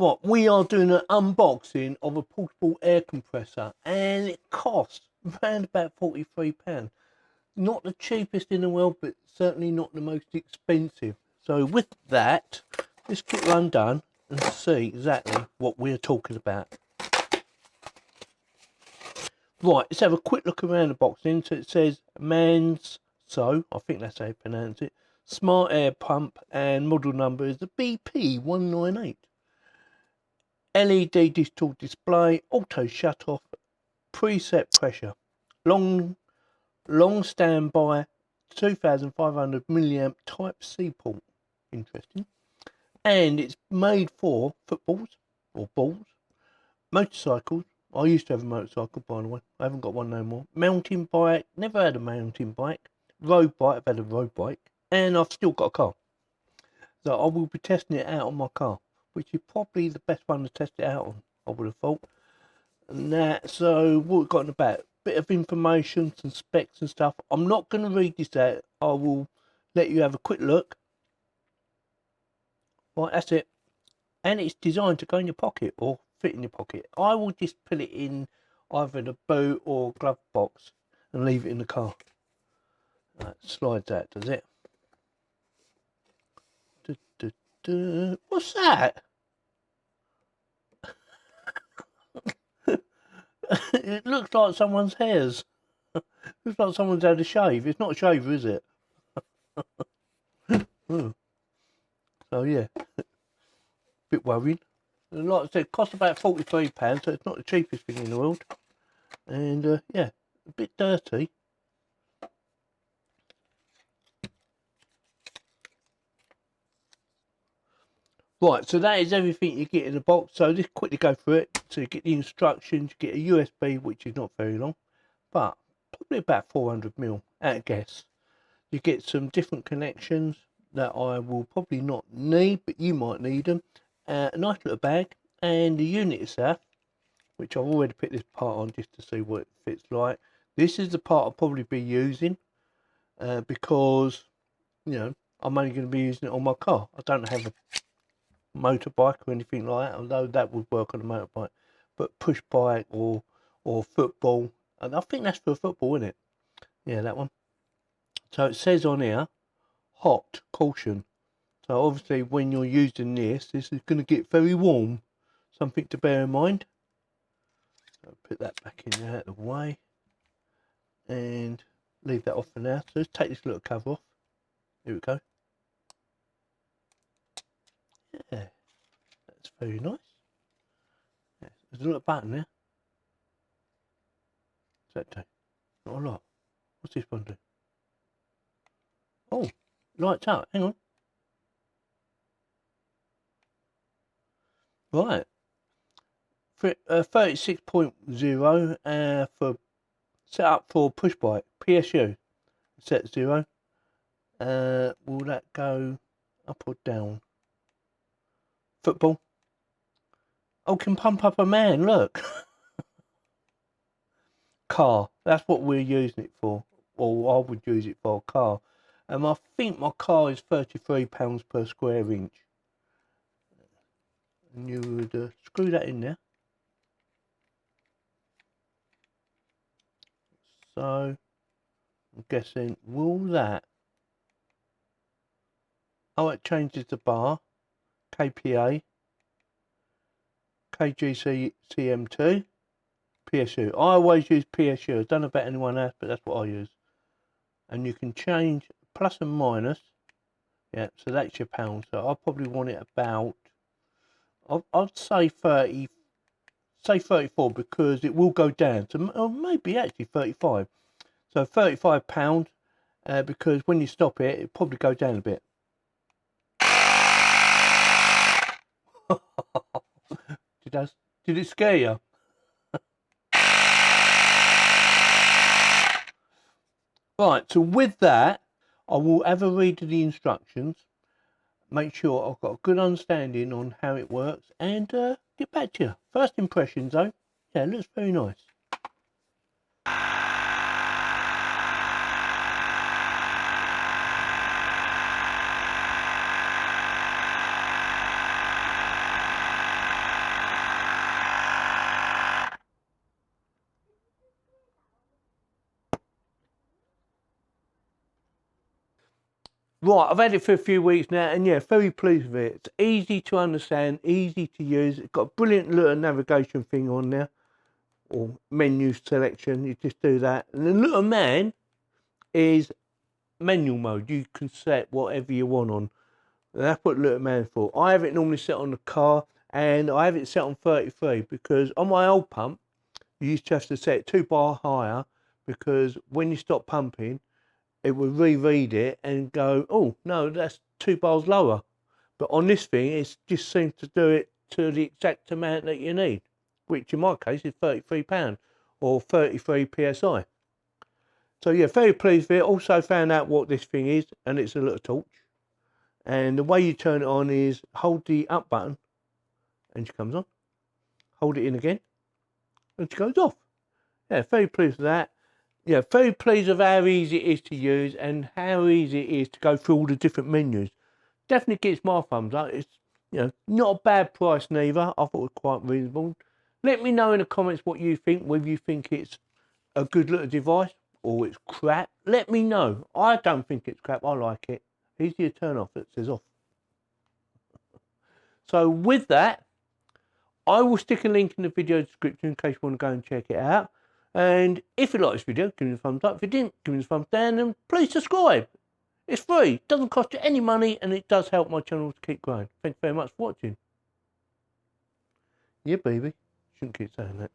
Right, we are doing an unboxing of a portable air compressor, and it costs around about £43. Not the cheapest in the world, but certainly not the most expensive. So with that, let's get it undone and see exactly what we're talking about. Right, let's have a quick look around the box then. So it says Manso, I think that's how you pronounce it, smart air pump, and model number is the BP198. LED digital display, auto shut off, preset pressure, long standby, 2500 milliamp type C port. Interesting. And it's made for footballs or balls, motorcycles. I used to have a motorcycle, by the way. I haven't got one no more. Mountain bike, never had a mountain bike. Road bike, I've had a road bike, and I've still got a car. So I will be testing it out on my car, which is probably the best one to test it out on, I would have thought. And that, so what we've got in the back, bit of information, some specs and stuff. I'm not going to read this out. I will let you have a quick look. Right, that's it. And it's designed to go in your pocket or fit in your pocket. I will just put it in either the boot or glove box and leave it in the car. That slides out, does it? What's that? It looks like someone's hairs. Looks like someone's had a shave. It's not a shaver, is it? Oh. So yeah, bit worried. And like I said, it cost about £43, so it's not the cheapest thing in the world. And yeah, a bit dirty. Right, so that is everything you get in the box. So just quickly go through it. So you get the instructions, you get a USB, which is not very long, but probably about 400mm at a guess. You get some different connections that I will probably not need, but you might need them. A nice little bag, and the unit itself, which I've already put this part on just to see what it fits like. This is the part I'll probably be using because, you know, I'm only going to be using it on my car. I don't have a motorbike or anything like that, although that would work on a motorbike. But push bike or football, and I think that's for football, isn't it? Yeah, that one. So it says on here, hot, caution. So obviously when you're using this is going to get very warm. Something to bear in mind. So put that back in there out of the way. And leave that off for now. So let's take this little cover off. Here we go. Yeah, that's very nice. Yeah, there's a little button there. What's that do? Not a lot. What's this one do? Oh, lights up. Hang on. Right. 36.0 for set up for push bike. PSU. Set 0. Will that go up or down? Football. Oh, can pump up a man, look. Car. That's what we're using it for. Or I would use it for a car. And I think my car is £33 per square inch. And you would screw that in there. So, I'm guessing, will that... Oh, it changes the bar. KPA. KGCM2. PSU. I always use PSU. I don't know about anyone else, but that's what I use. And you can change plus and minus. Yeah, so that's your pound. So I probably want it about, I'd say 30, say 34, because it will go down to, or maybe actually 35. So £35, because when you stop it, it'll probably go down a bit. Did it scare you? Right, so with that, I will have a read of the instructions, make sure I've got a good understanding on how it works, and get back to you. First impressions though, yeah, it looks very nice. Right, I've had it for a few weeks now, and yeah, very pleased with it. It's easy to understand, easy to use. It's got a brilliant little navigation thing on there, or menu selection. You just do that, and the little man is manual mode. You can set whatever you want on. And that's what little man for. I have it normally set on the car, and I have it set on 33 because on my old pump, you used to have to set it 2 bar higher because when you stop pumping, it would reread it and go, oh no, that's 2 bars lower. But on this thing, it just seems to do it to the exact amount that you need, which in my case is £33 or 33 psi. So yeah, very pleased with it. Also found out what this thing is, and it's a little torch. And the way you turn it on is hold the up button, and she comes on. Hold it in again, and she goes off. Yeah, very pleased with that. Yeah, very pleased with how easy it is to use and how easy it is to go through all the different menus. Definitely gets my thumbs up. It's, you know, not a bad price neither. I thought it was quite reasonable. Let me know in the comments what you think, whether you think it's a good little device or it's crap. Let me know. I don't think it's crap. I like it. Easy to turn off. It says off. So with that, I will stick a link in the video description in case you want to go and check it out. And if you like this video, give me a thumbs up. If you didn't, give me a thumbs down, and please subscribe. It's free, it doesn't cost you any money, and it does help my channel to keep growing. Thanks very much for watching. Yeah, baby. Shouldn't keep saying that.